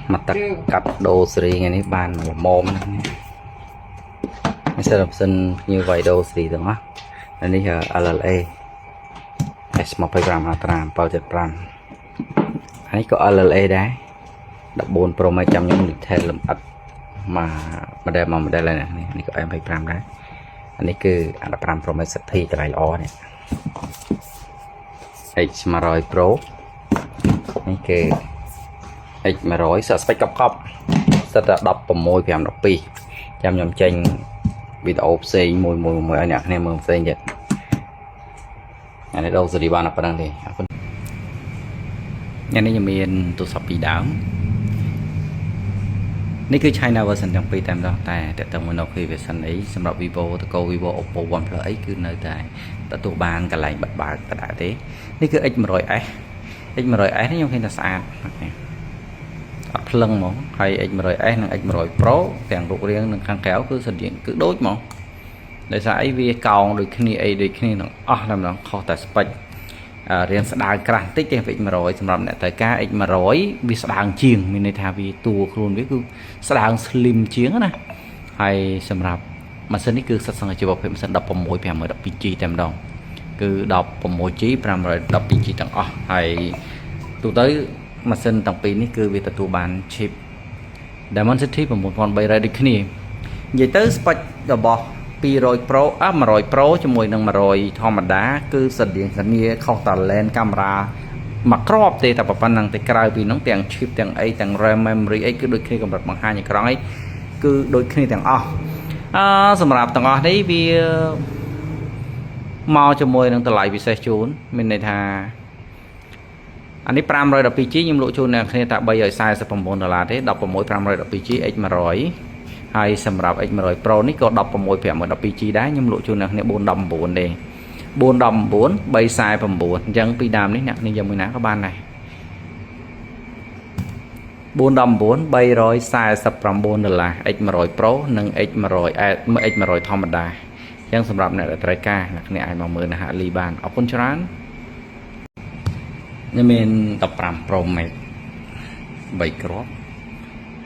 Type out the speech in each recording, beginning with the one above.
mặt tắc cắt đồ xì ngày này bàn mà mồm này sẽ lập sinh như vậy đồ xì đúng không? Đây là LLA S1 atram bao nhiêu gram anh ấy có LLA đấy đập 4 pro mấy trăm những detail làm ắt mà đây là này anh ấy có em 2 đấy anh ấy cứ anh đã 5 pro mấy set thi tại o này H100 Pro này cứ H100 sợ spec cọc rất là đọc vào môi phèm đọc pi chăm nhầm tranh video xây mùi anh nhạc này mùi xây nhật anh ấy đâu rồi đi bàn đang thì nhà này mình tụ sập bị đảoนี่คือ China version จังปีเต็มแล้วแต่ตรงมันเอาคือ version นี้สำหรับ Vivo ตะโก Vivo Oppo OnePlus ไอ้คือในแต่ตัวบานกับไหลบัดบาดกระดาษนี้นี่คือ X100S X100S นี่ยังเห็นแต่สะอาดอัดพลังมั้งใคร X100S និង X100 Pro แต่งรูปเรียงหนึ่งข้างแถวคือสัญญาณคือโดดมั้งเลยสายวีเก่าโดยขี้โดยขี้หนังทำหนังคอแต่สเปคเรียนสดางกลางติ๊กเองเป็นX100สำหรับเนี่ยแต่การ X100วิสดางเชียงมีในทาวีตัวครูนวิคือสดางสลิมเชียงนะให้สำหรับมันเส้นนี้คือสัดส่วนจีบเป็นสันดับประมวยแผ่นมือดับปีจีเต็มดองคือดับประมวยจีประมาณดับปีจีต่างให้ตัวเต้มันเส้นต่างปีนี่คือวิตตัวบานชิปแต่มันสิทธิประมวลพรใบไรดิคนี่ยิ่งเต้สเปคดับบ200 Pro 100 Pro ជាមួយនឹង100ធម្មតាគឺសិតរៀងសញ្ញាខុសតា lens កាមេរ៉ាមកក្របទេតែប៉ុណ្ណឹងតែក្រៅពីនោះទាំង chip ទាំងអីទាំង RAM memory អីគឺដូចគ្នាកម្រិតបង្ហាញអេក្រង់អីគឺដូចគ្នាទាំងអស់សម្រាប់ទាំងអស់នេះវាមកជាមួយនឹងតម្លៃពិសេសជូនមានន័យថាអានេះ 512G ខ្ញុំលក់ជូនអ្នកគ្នាតែ$349ទេ16512G X100ហើយសម្រាប់ X100 Pro នេះក៏16512G ដែរខ្ញុំលក់ជូនអ្នកគ្នា419ទេ419 349អញ្ចឹងពីដើមនេះអ្នកនេះយកមួយណាក៏បានដែរ419 $349 X100 Pro និង X100 ធម្មតាអញ្ចឹងសម្រាប់អ្នកដែលត្រូវការអ្នកគ្នាអាចមកមើលនៅហាក់លីបានអរគុណច្រើនខ្ញុំមាន15 Pro Max 3គ្រាប់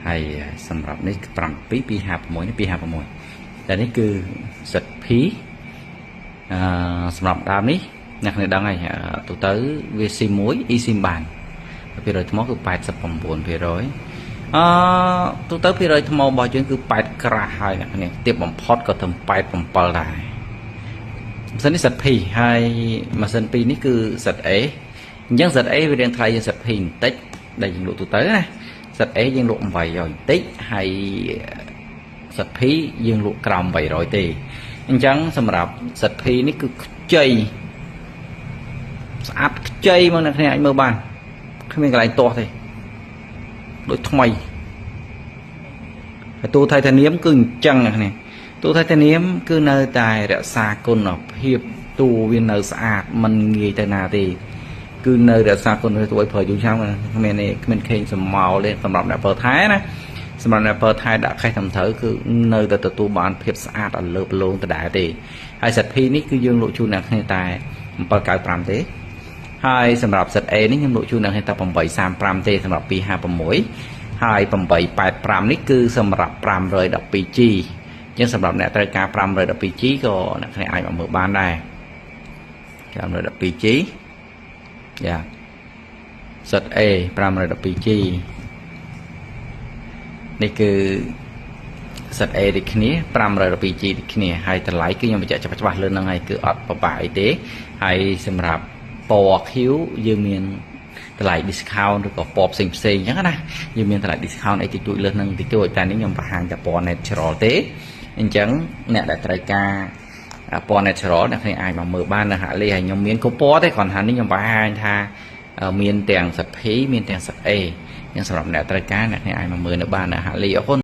ហើយសម្រាប់នេះ7 256នេះ256តែនេះគឺសិត P សម្រាប់ដើមនេះអ្នកគ្នាដឹងហើយទូទៅវា SIM 1 eSIM បាន%ថ្មគឺ 89% ទូទៅ%ថ្មរបស់យើងគឺ8ក្រាស់ហើយអ្នកគ្នាទាបបំផុតក៏ถึง87ដែរម៉ាស៊ីននេះសិត P ហើយម៉ាស៊ីន2នេះគឺសិត A អញ្ចឹងសិត A វារៀងថ្លៃជាងសិត P បន្តិចដែលយើងលក់ទូទៅណាសិត A យើងលក់800បន្តិចហើយសិត P យើងលក់ក្រោម800ទេអញ្ចឹងសម្រាប់សិត P នេះគឺខ្ចីស្អាតខ្ចីមកអ្នកគ្នាអាចមើលបានគ្មានកន្លែងទាស់ទេដូចថ្មីហើយទូ Titanium គឺអញ្ចឹងអ្នកគ្នាទូ Titanium គឺនៅតែរក្សាគុណភាពទូវានៅស្អាតមិនងាយទៅណាទេគឺនៅរក្សាគុណភាពឲ្យប្រើយូរឆ្នាំគ្មានខេងសម្មាល់ទេសម្រាប់អ្នកប្រើថែណាសម្រាប់អ្នកប្រើថែដាក់ខេះត្រឹមត្រូវគឺនៅតែទទួលបានភាពស្អាតឲ្យលើបលោងដដែលទេហើយសិត P នេះគឺយើងលក់ជូនអ្នកគ្នាតែ795ទេហើយសម្រាប់សិត A នេះខ្ញុំលក់ជូនអ្នកគ្នាតែ835ទេសម្រាប់256ហើយ885នេះគឺសម្រាប់ 512G អញ្ចឹងសម្រាប់អ្នកត្រូវការ 512G ក៏អ្នកគ្នាអាចមកមើលបានដែរ 512G dạ set A 512G នេះគឺ set A ដូចគ្នា 512G ដូចគ្នាហើយតម្លៃគឺខ្ញុំបញ្ជាក់ច្បាស់លើហ្នឹងហើយគឺអត់ពិបាកអីទេហើយសម្រាប់ពណ៌ Q យើងមានតម្លៃ discount ឬក៏ពណ៌ផ្សេងអញ្ចឹងណាយើងមានតម្លៃ discount អីតិចតួចលើហ្នឹងតិចតួចតែនេះខ្ញុំបង្ហាញតែពណ៌ natural ទេអញ្ចឹងអ្នកដែលត្រូវការពណ៌ natural អ្នកគ្នាអាចមកមើលបាននៅហាក់លីហើយខ្ញុំមានគ្រប់ពណ៌ទេគ្រាន់តែនេះខ្ញុំបង្ហាញថាមានទាំងសិត P មានទាំងសិត A អញ្ចឹងសម្រាប់អ្នកត្រូវការអ្នកគ្នាអាចមកមើលនៅបាននៅហាក់លីអរគុណ